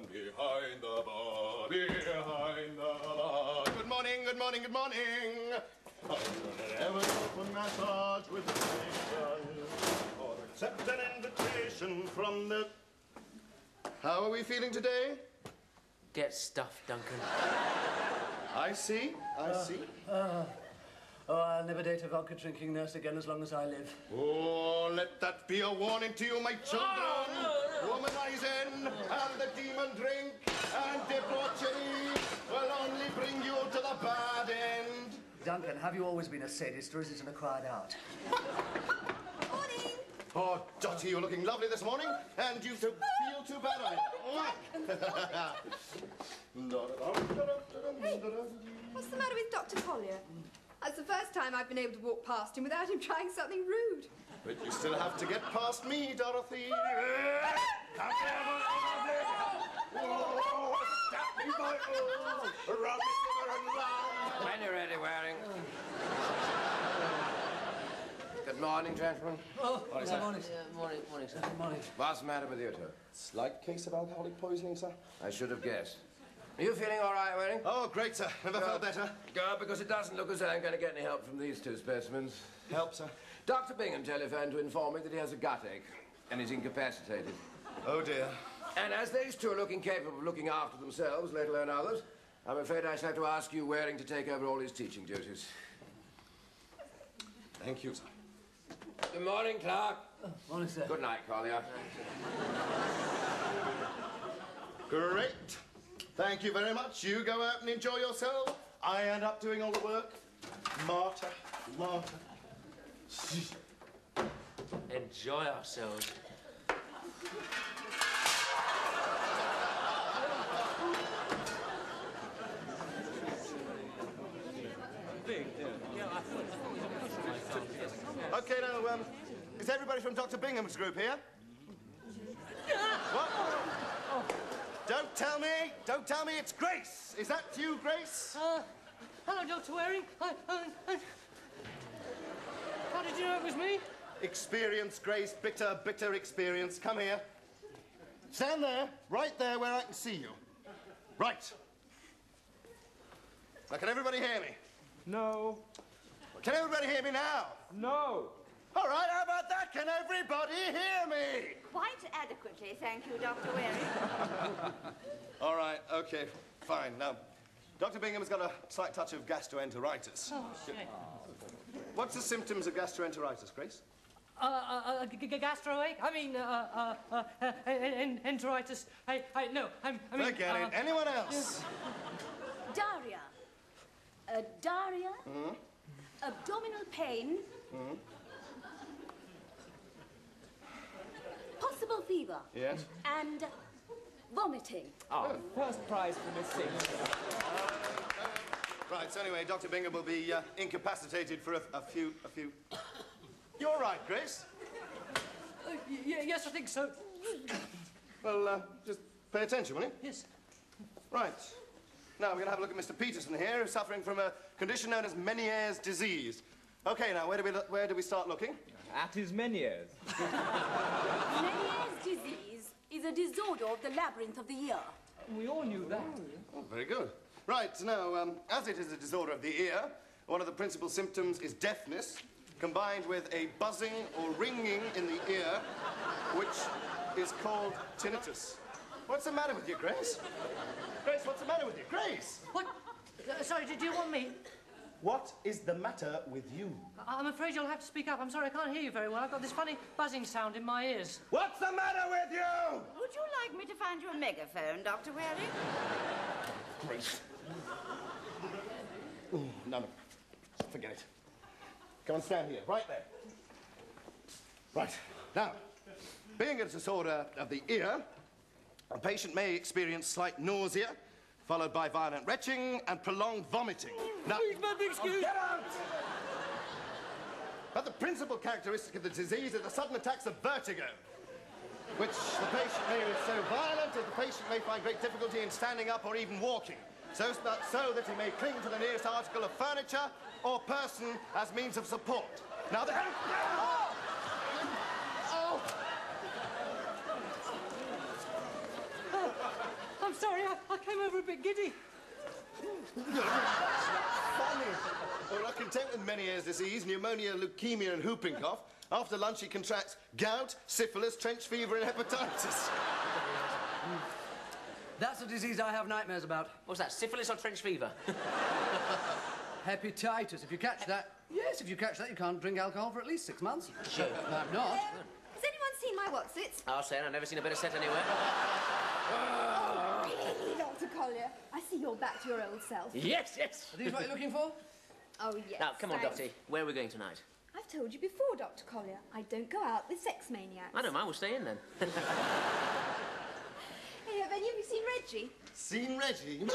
Behind the bar, behind the bar. Good morning, good morning, good morning. Have an open massage with the patient or accept an invitation from the... How are we feeling today? Get stuffed, Duncan. I see, I see. Oh, I'll never date a vodka-drinking nurse again as long as I live. Oh, let that be a warning to you, my children. Womanizing and the demon drink and debauchery will only bring you to the bad end. Duncan, have you always been a sadist, or is it an acquired art? Morning. Oh, Dottie, you're looking lovely this morning, and you don't feel too bad on it. Hey, what's the matter with Dr. Collier? That's the first time I've been able to walk past him without him trying something rude. But you still have to get past me, Dorothy. Come here, stop me, boy. Rub me over and round. When you're ready, Waring. Good morning, gentlemen. Oh, morning, morning, sir. Morning, sir. Good morning. What's the matter with you two? Slight case of alcoholic poisoning, sir. I should have guessed. Are you feeling all right, Waring? Oh, great, sir. Never felt better. Good, because it doesn't look as though I'm going to get any help from these two specimens. Help, sir? Dr. Bingham telephoned to inform me that he has a gut ache and is incapacitated. Oh, dear. And as these two are looking capable of looking after themselves, let alone others, I'm afraid I shall have to ask you, Waring, to take over all his teaching duties. Thank you, sir. Good morning, Clark. Morning, sir. Good night, Collier. Great. Thank you very much. You go out and enjoy yourself. I end up doing all the work. Martyr, martyr. Enjoy ourselves. Okay, now, is everybody from Dr. Bingham's group here? What? Don't tell me. Don't tell me it's Grace. Is that you, Grace? Hello, Dr. Waring. How did you know it was me? Experience, Grace. Bitter, bitter experience. Come here. Stand there, right there where I can see you. Right. Now, can everybody hear me? No. Can everybody hear me now? No. All right, how about that? Can everybody hear me? Quite adequately, thank you, Dr. Waring. All right, okay, fine. Now, Dr. Bingham's got a slight touch of gastroenteritis. Oh, shit. What's the symptoms of gastroenteritis, Grace? Gastroache? I mean, enteritis. No, I mean... Forget it. Anyone else? Diarrhea. Diarrhea. Mm-hmm. Abdominal pain. Mm-hmm. Possible fever. Yes. And vomiting. Oh, first prize for Miss Singh. Right, so anyway, Dr. Bingham will be incapacitated for a few... You're all right, Grace? Yes, I think so. Well, just pay attention, will you? Yes. Right. Now, we're going to have a look at Mr. Peterson here, who's suffering from a condition known as Meniere's disease. OK, now, where do we start looking? At his Meniere's. Meniere's disease is a disorder of the labyrinth of the ear. We all knew that. Oh, very good. Right, now, as it is a disorder of the ear, one of the principal symptoms is deafness, combined with a buzzing or ringing in the ear, which is called tinnitus. What's the matter with you, Grace? Grace, what's the matter with you? Grace! What? Sorry, did you want me? What is the matter with you? I'm afraid you'll have to speak up. I'm sorry, I can't hear you very well. I've got this funny buzzing sound in my ears. What's the matter with you? Would you like me to find you a megaphone, Dr. Waring? Grace. Oh, no. Forget it. Come and stand here, right there. Right. Now, being a disorder of the ear, a patient may experience slight nausea, followed by violent retching and prolonged vomiting. Now, Excuse. get out! But the principal characteristic of the disease is the sudden attacks of vertigo, which the patient may be so violent that the patient may find great difficulty in standing up or even walking, so that he may cling to the nearest article of furniture or person as means of support. Now, oh! I'm sorry, I came over a bit giddy. Funny. Well, not content with Meniere's disease, pneumonia, leukemia, and whooping cough, after lunch he contracts gout, syphilis, trench fever, and hepatitis. That's a disease I have nightmares about. What's that, syphilis or trench fever? Hepatitis. If you catch that... Yes, if you catch that, you can't drink alcohol for at least 6 months. Sure. I'm not. Has anyone seen my whatsits? I'll say, I've never seen a better set anywhere. Really, Dr. Collier? I see you're back to your old self. Yes, yes. Are these what you're looking for? Oh, yes. Now, come on, thanks. Dottie. Where are we going tonight? I've told you before, Dr. Collier, I don't go out with sex maniacs. I don't mind, we'll stay in then. Hey, have any of you seen Reggie? Seen Reggie?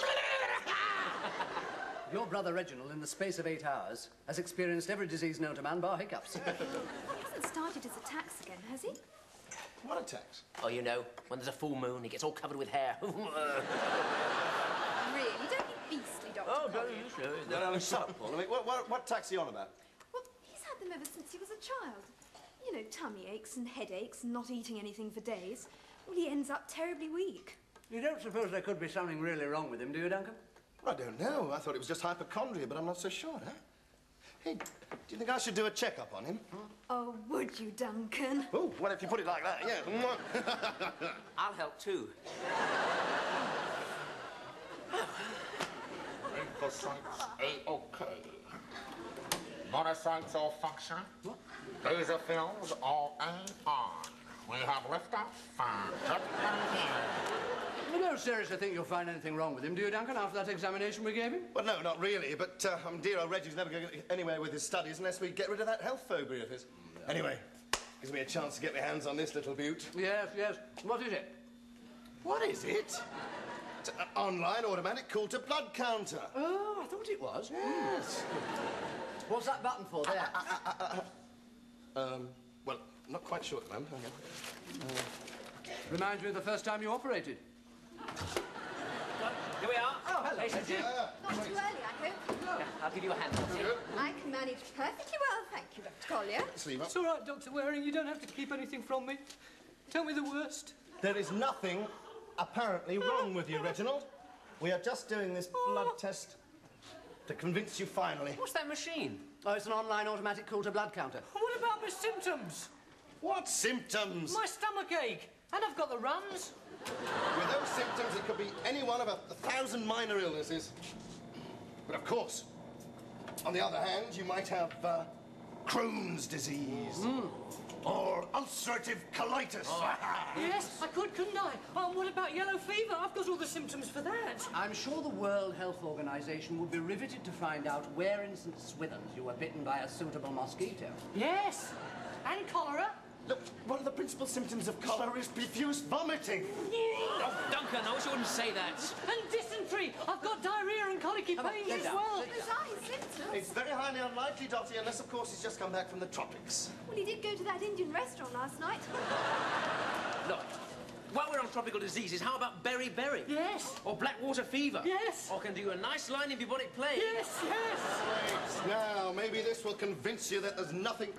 Your brother Reginald, in the space of 8 hours, has experienced every disease known to man, bar hiccups. He hasn't started his attacks again, has he? What attacks? Oh, you know, when there's a full moon, he gets all covered with hair. Really? Don't be beastly, Dr. Oh, Collier. don't you sure? No, shut up, Paul. I mean, what attacks are you on about? Well, he's had them ever since he was a child. You know, tummy aches and headaches and not eating anything for days. Well, he ends up terribly weak. You don't suppose there could be something really wrong with him, do you, Duncan? I don't know. I thought it was just hypochondria, but I'm not so sure, huh? Hey, do you think I should do a checkup on him? Oh, would you, Duncan? Oh, well, if you put it like that, yeah. I'll help too. Lymphocytes A-OK. Monocytes all function. Basophils all A-on. We have liftoff. You don't seriously think you'll find anything wrong with him, do you, Duncan, after that examination we gave him? Well, no, not really, but dear old Reggie's never going to get anywhere with his studies unless we get rid of that health phobia of his. Anyway, gives me a chance to get my hands on this little beaut. Yes, yes. What is it? What is it? It's an online automatic call-to-blood counter. Oh, I thought it was. Yes. What's that button for there? Well, not quite sure at the moment. Reminds me of the first time you operated. Here we are. Oh, hello. Patience here. Not too early, I hope. Yeah, I'll give you a hand, Dottie. I can manage perfectly well, thank you, Dr. Collier. Sleeve up. It's all right, Dr. Waring. You don't have to keep anything from me. Tell me the worst. There is nothing apparently wrong with you, Reginald. We are just doing this blood test to convince you finally. What's that machine? Oh, it's an online automatic call-to-blood counter. What about my symptoms? What symptoms? My stomach ache. And I've got the runs. With those symptoms, it could be any one of 1,000 minor illnesses. But of course, on the other hand, you might have Crohn's disease. Or ulcerative colitis. Yes, I could, couldn't I? Oh, what about yellow fever? I've got all the symptoms for that. I'm sure the World Health Organization would be riveted to find out where in St. Swithins you were bitten by a suitable mosquito. Yes, and cholera. Look, one of the principal symptoms of cholera is profuse vomiting. Oh, Duncan, I wish you wouldn't say that. And dysentery. I've got diarrhea and colicky pains as well. Those are his symptoms. It's very highly unlikely, Dottie, unless, of course, he's just come back from the tropics. Well, he did go to that Indian restaurant last night. Look, while we're on tropical diseases, how about beriberi? Yes. Or blackwater fever? Yes. Or can do a nice line in bubonic plague? Yes, yes. Now, maybe this will convince you that there's nothing...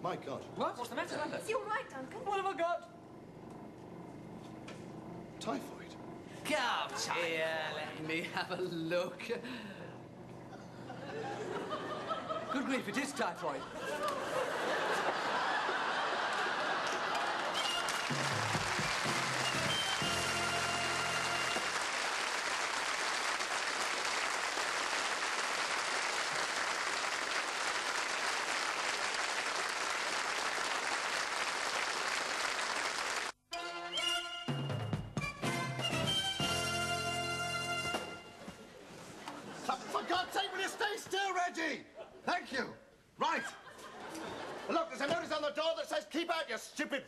My God. What? What's the matter? Is he all right, Duncan? What have I got? Typhoid. Come here, Let me have a look. Good grief, it is typhoid. For God's sake, will you stay still, Reggie? Thank you. Right. Look, there's a notice on the door that says, keep out, you stupid...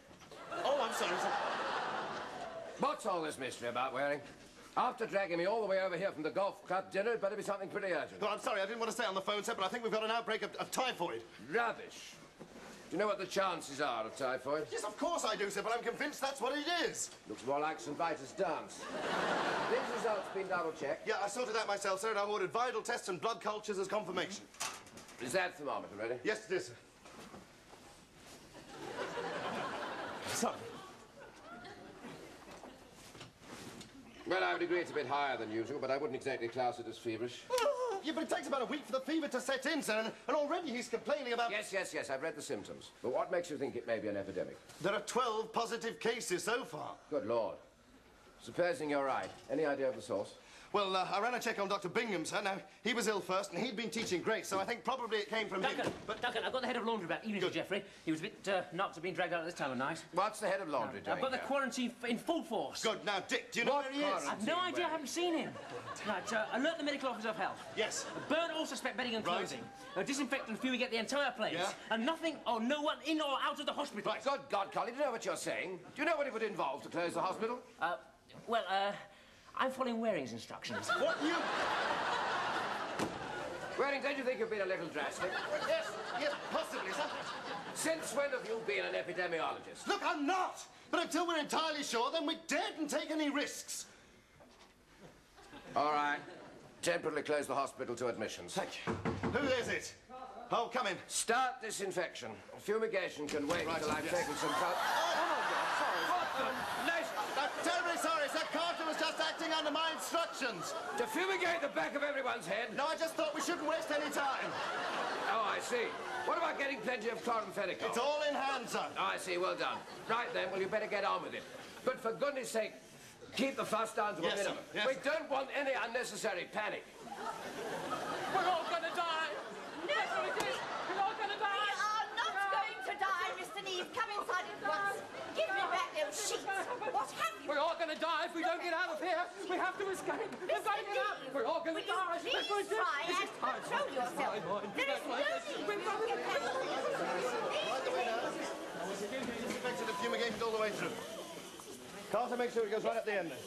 Oh, I'm sorry, sir. What's all this mystery about, Waring? After dragging me all the way over here from the golf club dinner, it better be something pretty urgent. No, I'm sorry, I didn't want to stay on the phone, sir, but I think we've got an outbreak of typhoid. Rubbish. Do you know what the chances are of typhoid? Yes, of course I do, sir, but I'm convinced that's what it is. Looks more like St. Vitus dance. These results been double-checked? Yeah, I sorted that myself, sir, and I've ordered vital tests and blood cultures as confirmation. Is that thermometer ready? Yes, it is, sir. Sorry. Well, I would agree it's a bit higher than usual, but I wouldn't exactly class it as feverish. Yeah, but it takes about a week for the fever to set in, sir, and already he's complaining about... Yes, I've read the symptoms. But what makes you think it may be an epidemic? There are 12 positive cases so far. Good Lord. Supposing you're right, any idea of the source? Well, I ran a check on Dr. Bingham, sir. Now, he was ill first, and he'd been teaching Grace, so I think probably it came from him. Duncan, I've got the head of laundry back. Evening to Geoffrey. He was a bit knocked at being dragged out at this time of night. What's the head of laundry doing? I've got the here? quarantine in full force. Good. Now, Dick, do you know where he is? I've no idea. I haven't seen him. Right, alert the medical officer of health. Yes. Burn all suspect bedding and Right. clothing. Disinfect and fumigate the entire place. Yeah. And nothing or no one in or out of the hospital. Right. Good God, Collie, do you know what you're saying? Do you know what it would involve to close the hospital? I'm following Waring's instructions. What, you... Waring, don't you think you've been a little drastic? Yes, possibly, sir. Since when have you been an epidemiologist? Look, I'm not. But until we're entirely sure, then we daren't take any risks. All right. Temporarily close the hospital to admissions. Thank you. Who is it? Oh, come in. Start disinfection. Fumigation can wait until I've taken some... Terribly sorry, sir. Carter was just acting under my instructions. To fumigate the back of everyone's head? No, I just thought we shouldn't waste any time. Oh, I see. What about getting plenty of chloramphenicol? It's all in hand, sir. Oh, I see. Well done. Right then, well, you better get on with it. But for goodness sake, keep the fuss down to a Yes, sir. minimum. Yes. We don't want any unnecessary panic. We're all going to die. That's what it is. We're all going to die. We are not going to die, Mr. Neve. Come inside at once. Give me back those sheets. What have you? We're all going to die if we don't get out of here. We have to escape. We've got to get out. We're all going to die. Please try and control yourself. There is no need for you to get back. Disinfected and fumigated all the way through. Carter, make sure it goes right up the end there.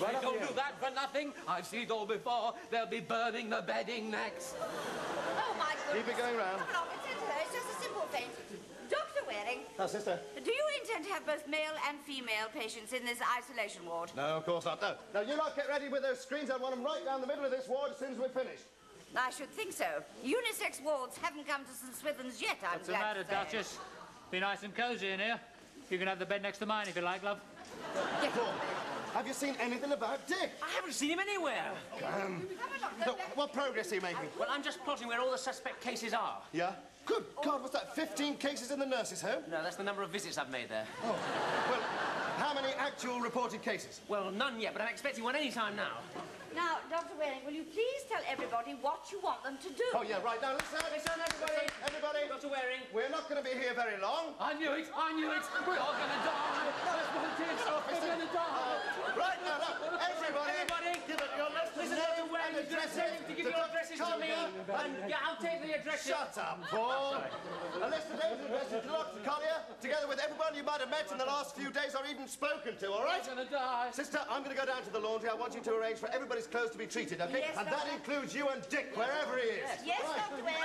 Right up the Don't end. do that for nothing. I've seen it all before. They'll be burning the bedding next. Oh, my goodness. Keep it going round. Come along, attend to her. It's just a simple thing. Dr. Waring, Oh, sister. do you intend to have both male and female patients in this isolation ward? No, of course not. No. Now, you lot get ready with those screens. I want them right down the middle of this ward as soon as we're finished. I should think so. Unisex wards haven't come to St. Swithin's yet, I'm What's the glad matter, to say. Duchess? Be nice and cosy in here. You can have the bed next to mine if you like, love. Have you seen anything about Dick? I haven't seen him anywhere. No, what progress are you making? Well, I'm just plotting where all the suspect cases are. Yeah? Good God, what's that, 15 cases in the nurses' home? No, that's the number of visits I've made there. Oh, well, how many actual reported cases? Well, none yet, but I'm expecting one any time now. Now, Dr. Waring, will you please tell everybody what you want them to do? Oh, yeah, right. Now, listen, everybody. Everybody. Dr. Waring. We're not going to be here very long. I knew it. We're all going to die. That's what it is. We're going to die. Right now, look, everybody. Give it your Listen, Dr. Waring, he's going to tell you to give your addresses to me. And yeah, I'll take the addresses. Shut up, Paul. A list of names and addresses to Dr. Collier, together with everyone you might have met in the last few days or even spoken to, all right? We're going to die. Sister, I'm going to go down to the laundry. I want you to arrange for everybody's clothes to be treated, okay? Yes, and that Doctor. includes you and Dick, wherever he is. Yes, Right. Dr. Waring.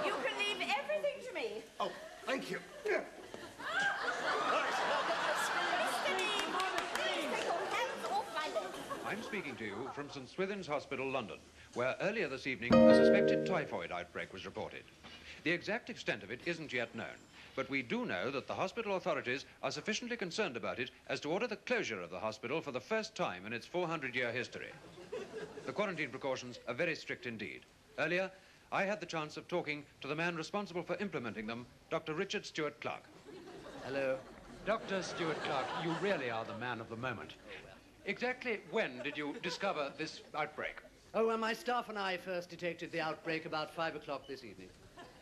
You can leave everything to me. Oh, thank you. Mr. Neve, please take your hands off my leg. I'm speaking to you from St. Swithin's Hospital, London, where earlier this evening a suspected typhoid outbreak was reported. The exact extent of it isn't yet known, but we do know that the hospital authorities are sufficiently concerned about it as to order the closure of the hospital for the first time in its 400-year history. The quarantine precautions are very strict indeed. Earlier, I had the chance of talking to the man responsible for implementing them, Dr. Richard Stewart Clark. Hello. Dr. Stewart Clark, you really are the man of the moment. Exactly when did you discover this outbreak? Oh, well, my staff and I first detected the outbreak about 5 o'clock this evening.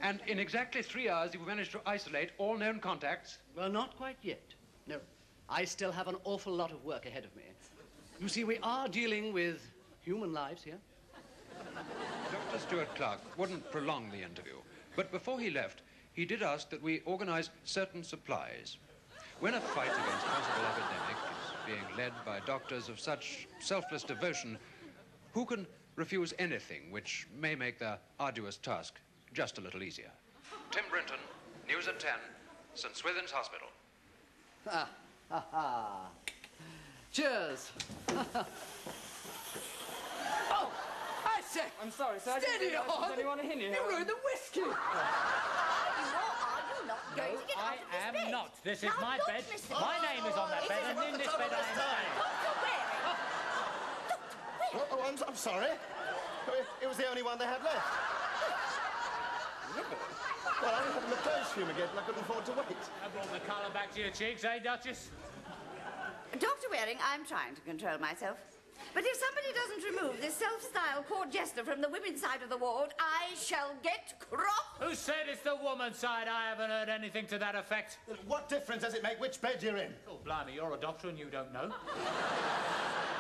And in exactly 3 hours, you managed to isolate all known contacts? Well, not quite yet. No. I still have an awful lot of work ahead of me. You see, we are dealing with human lives here. Dr. Stuart Clark wouldn't prolong the interview, but before he left, he did ask that we organise certain supplies. When a fight against possible epidemic is being led by doctors of such selfless devotion, who can refuse anything which may make their arduous task just a little easier? Tim Brinton, News at 10, St. Swithin's Hospital. Ha, ha, ha. Cheers. Oh, I say. I'm sorry, sir. Steady on. Does anyone in here? You ruined the whiskey. Are you not going to get out of this I bed? am not. This is Now my look, bed. Mr. My name is on that bed, and in this bed I am staying. Dr. Waring! Dr. Waring! I'm sorry. It was the only one they had left. Well, I had the clothes fumigated and I couldn't afford to wait. I brought the colour back to your cheeks, eh, Duchess? Dr. Waring, I'm trying to control myself. But if somebody doesn't remove this self-styled court jester from the women's side of the ward, I shall get cross. Who said it's the woman's side? I haven't heard anything to that effect. What difference does it make which bed you're in? Oh, blimey, you're a doctor and you don't know.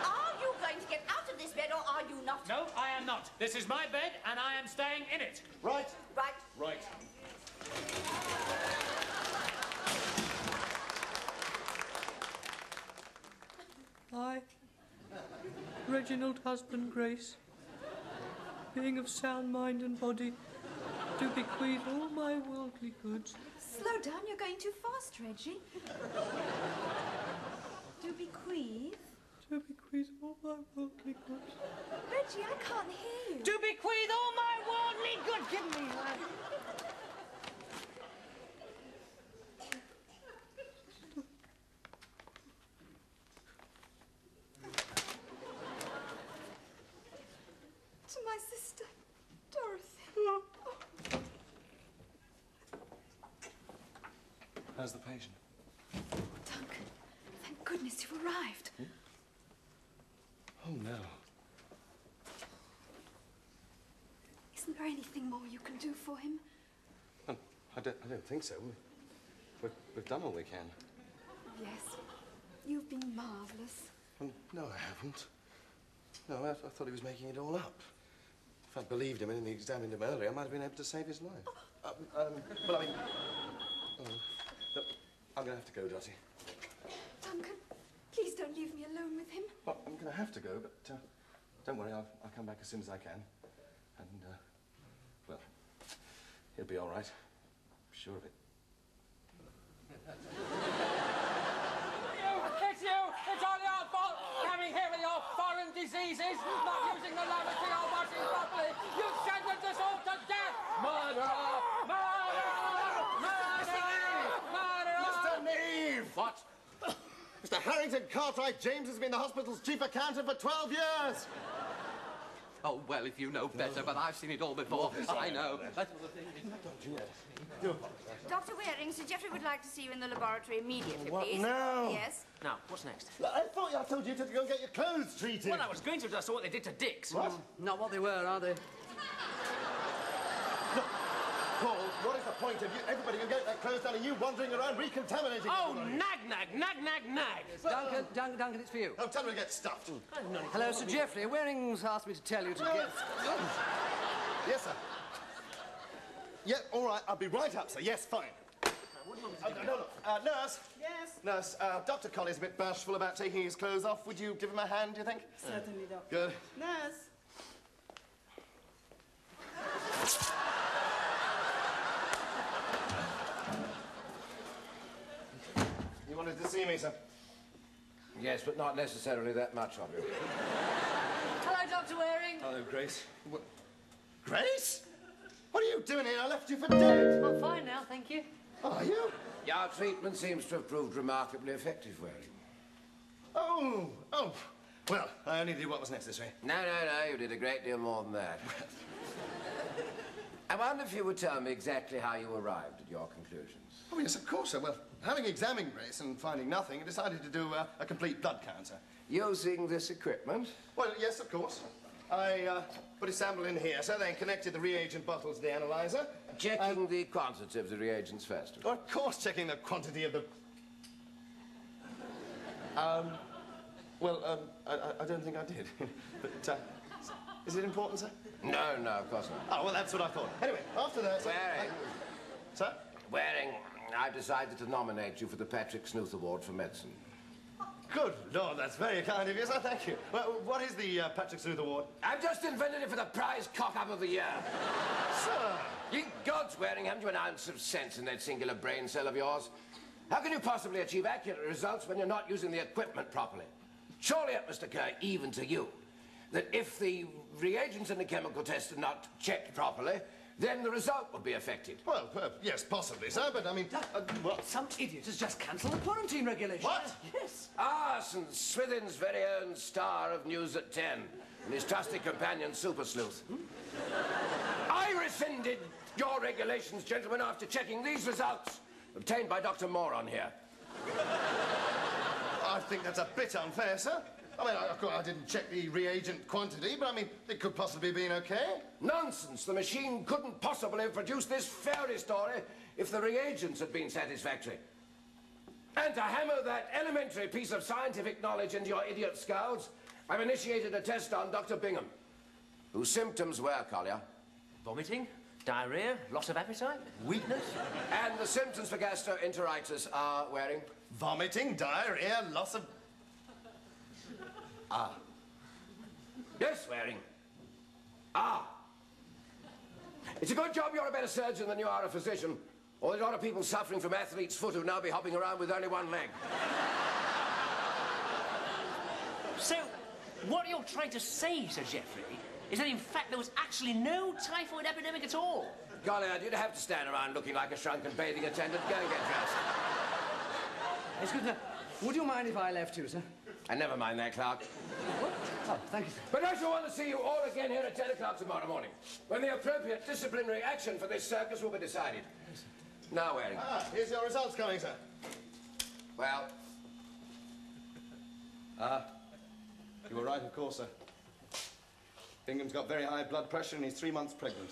Are you going to get out of this bed or are you not? No, I am not. This is my bed and I am staying in it. Right. Right. Right. I, Reginald husband Grace, being of sound mind and body, do bequeath all my worldly goods. Slow down, you're going too fast, Reggie. Do bequeath? Do bequeath all my worldly goods. Reggie, I can't hear you. Do bequeath all my worldly goods. Give me that. To my sister, Dorothy. How's the patient? Duncan, thank goodness you've arrived. Oh, no. Isn't there anything more you can do for him? I don't think so. We've done all we can. Yes, you've been marvellous. No, I haven't. No, I thought he was making it all up. If I'd believed him and examined him earlier, I might have been able to save his life. But I mean... look, I'm going to have to go, Dottie. Duncan, please don't leave me alone with him. Well, I'm going to have to go, but don't worry, I'll come back as soon as I can. And, well, he'll be all right. I'm sure of it. It's you! It's all your fault! Coming here with your foreign diseases, not using the lavatory or washing properly! You've sentenced us all to death! Murderer! Murderer! Mr. Neve! What? Mr. Harrington Cartwright James has been the hospital's chief accountant for 12 years! Oh, well, if you know better, but I've seen it all before. I know. Dr. Waring, Sir Geoffrey would like to see you in the laboratory immediately, What please. now? Yes. Now, what's next? I thought I told you to go and get your clothes treated. Well, I was going to, but I saw what they did to Dick's. What? Not what they were, are they? Paul, what is the point of you? Everybody can get their clothes done and you wandering around recontaminating Oh, everybody. nag! Duncan, it's for you. Oh, tell me to get stuffed. Hello, Sir Geoffrey. Waring's asked me to tell you to get... Yes, sir. Yeah, all right, I'll be right up, sir. Yes, fine. No. Nurse. Yes? Nurse, Dr. Colley's a bit bashful about taking his clothes off. Would you give him a hand, do you think? Certainly, Doctor. Good. Nurse. You wanted to see me, sir? Yes, but not necessarily that much of you. Hello, Dr. Waring. Hello, Grace. What? Grace? What are you doing here? I left you for dead. I'm fine now, thank you. Are you? Your treatment seems to have proved remarkably effective, Waring. Oh. Well, I only did what was necessary. No, you did a great deal more than that. I wonder if you would tell me exactly how you arrived at your conclusions. Oh, yes, of course, sir. Well, having examined Grace and finding nothing, I decided to do a complete blood count, sir. Using this equipment? Well, yes, of course. I put a sample in here, sir, then connected the reagent bottle to the analyzer. Checking the quantity of the reagents first. Oh, of course, checking the quantity of the... I don't think I did. But, is it important, sir? No, no, of course not. Oh, well, that's what I thought. Anyway, after that... Waring. Sir? Waring, I've decided to nominate you for the Patrick Snooth Award for Medicine. Good Lord, that's very kind of you, sir. Thank you. Well, what is the Patrick Snooth Award? I've just invented it for the prize cock-up of the year. Sir! Ye gods, Waring, haven't you an ounce of sense in that singular brain cell of yours? How can you possibly achieve accurate results when you're not using the equipment properly? Surely it must occur even to you that if the reagents in the chemical test are not checked properly, then the result will be affected. Well, yes, possibly, sir, but I mean... what? Some idiot has just cancelled the quarantine regulation. What? Yes. St. Swithin's very own star of News at 10 and his trusty companion, Super Sleuth. I rescinded your regulations, gentlemen, after checking these results obtained by Dr. Moron here. I think that's a bit unfair, sir. I mean, of course, I didn't check the reagent quantity, but I mean, it could possibly have been okay. Nonsense! The machine couldn't possibly have produced this fairy story if the reagents had been satisfactory. And to hammer that elementary piece of scientific knowledge into your idiot skulls, I've initiated a test on Dr. Bingham, whose symptoms were, Collier. Vomiting, diarrhea, loss of appetite, weakness. And the symptoms for gastroenteritis are, Waring? Vomiting, diarrhea, loss of... Yes, Waring. It's a good job you're a better surgeon than you are a physician. Or there's a lot of people suffering from athlete's foot who'll now be hopping around with only one leg. So, what you're trying to say, Sir Geoffrey, is that in fact there was actually no typhoid epidemic at all? Golly, you'd have to stand around looking like a shrunken bathing attendant. Go and get dressed. Excuse me, would you mind if I left you, sir? And never mind that, Clark. What? Oh, thank you, sir. But I shall want to see you all again here at 10 o'clock tomorrow morning, when the appropriate disciplinary action for this circus will be decided. Now, Waring. Here's your results coming, sir. Well? You were right, of course, sir. Bingham's got very high blood pressure and he's 3 months pregnant.